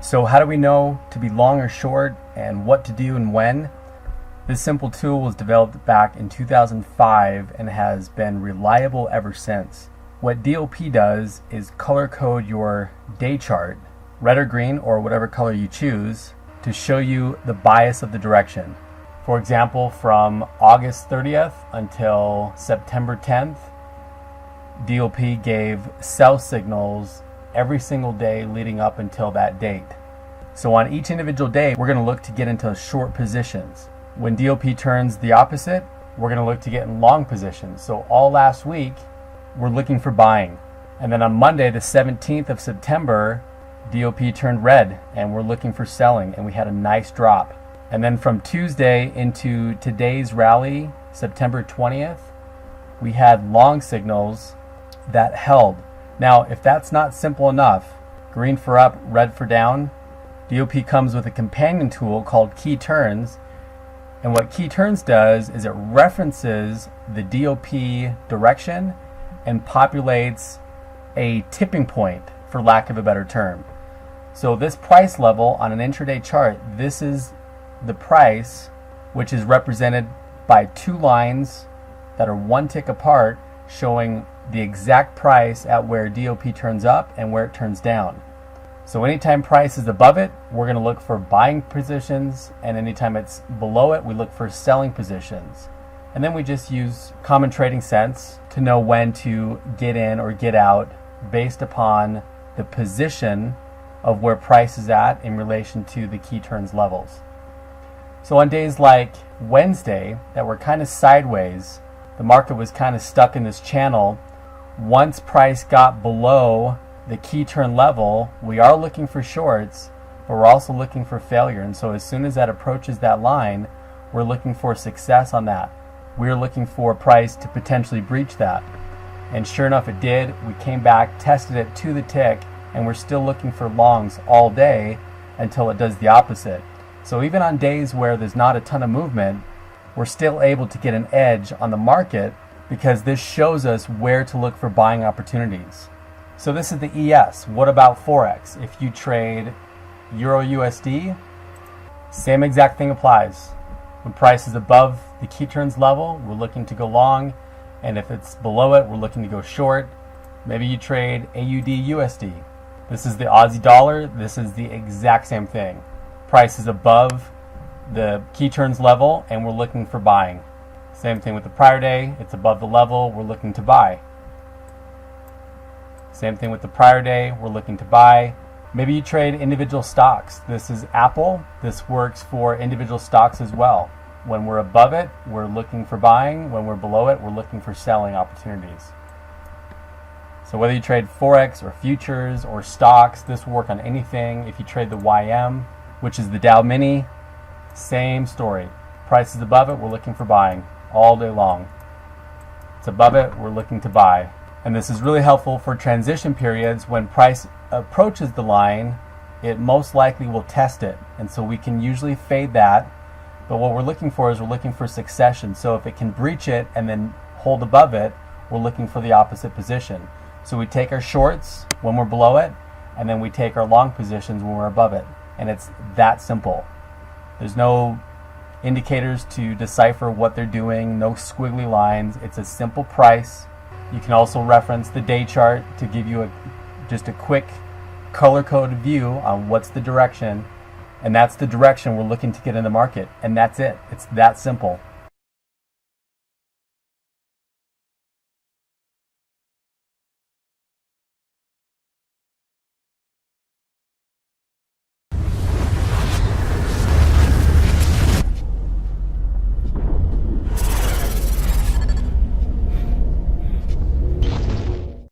So how do we know to be long or short and what to do and when? This simple tool was developed back in 2005 and has been reliable ever since. What DOP does is color code your day chart, red or green or whatever color you choose, to show you the bias of the direction. For example, from August 30th until September 10th, DOP gave sell signals every single day leading up until that date. So on each individual day, we're going to look to get into short positions. When DOP turns the opposite, we're going to look to get in long positions. So all last week, we're looking for buying. And then on Monday, the 17th of September, DOP turned red and we're looking for selling, and we had a nice drop. And then from Tuesday into today's rally, September 20th, we had long signals that held. Now, if that's not simple enough, green for up, red for down, DOP comes with a companion tool called Key Turns. And what Key Turns does is it references the DOP direction and populates a tipping point, for lack of a better term. So this price level on an intraday chart, this is the price, which is represented by two lines that are one tick apart, showing the exact price at where DOP turns up and where it turns down. So anytime price is above it, we're going to look for buying positions, and anytime it's below it, we look for selling positions. And then we just use common trading sense to know when to get in or get out based upon the position of where price is at in relation to the key turns levels. So on days like Wednesday that were kind of sideways, the market was kind of stuck in this channel. Once price got below the key turn level, we are looking for shorts, but we're also looking for failure. And so as soon as that approaches that line, we're looking for success on that. We're looking for price to potentially breach that. And sure enough, it did. We came back, tested it to the tick, and we're still looking for longs all day until it does the opposite. So even on days where there's not a ton of movement, we're still able to get an edge on the market because this shows us where to look for buying opportunities. So this is the ES. What about Forex? If you trade Euro USD, same exact thing applies. When price is above the key turns level, we're looking to go long, and if it's below it, we're looking to go short. Maybe you trade AUD USD. This is the Aussie dollar. This is the exact same thing. Price is above the key turns level, and we're looking for buying. Same thing with the prior day. It's above the level, we're looking to buy. Same thing with the prior day, we're looking to buy. Maybe you trade individual stocks. This is Apple. This works for individual stocks as well. When we're above it, we're looking for buying. When we're below it, we're looking for selling opportunities. So whether you trade Forex or futures or stocks, this will work on anything. If you trade the YM, which is the Dow Mini, same story. Price is above it, we're looking for buying all day long. It's above it, we're looking to buy. And this is really helpful for transition periods. When price approaches the line, it most likely will test it. And so we can usually fade that. But what we're looking for is we're looking for succession. So if it can breach it and then hold above it, we're looking for the opposite position. So we take our shorts when we're below it, and then we take our long positions when we're above it. And it's that simple. There's no indicators to decipher what they're doing, no squiggly lines. It's a simple price. You can also reference the day chart to give you just a quick color-coded view on what's the direction, and that's the direction we're looking to get in the market, and that's it. It's that simple.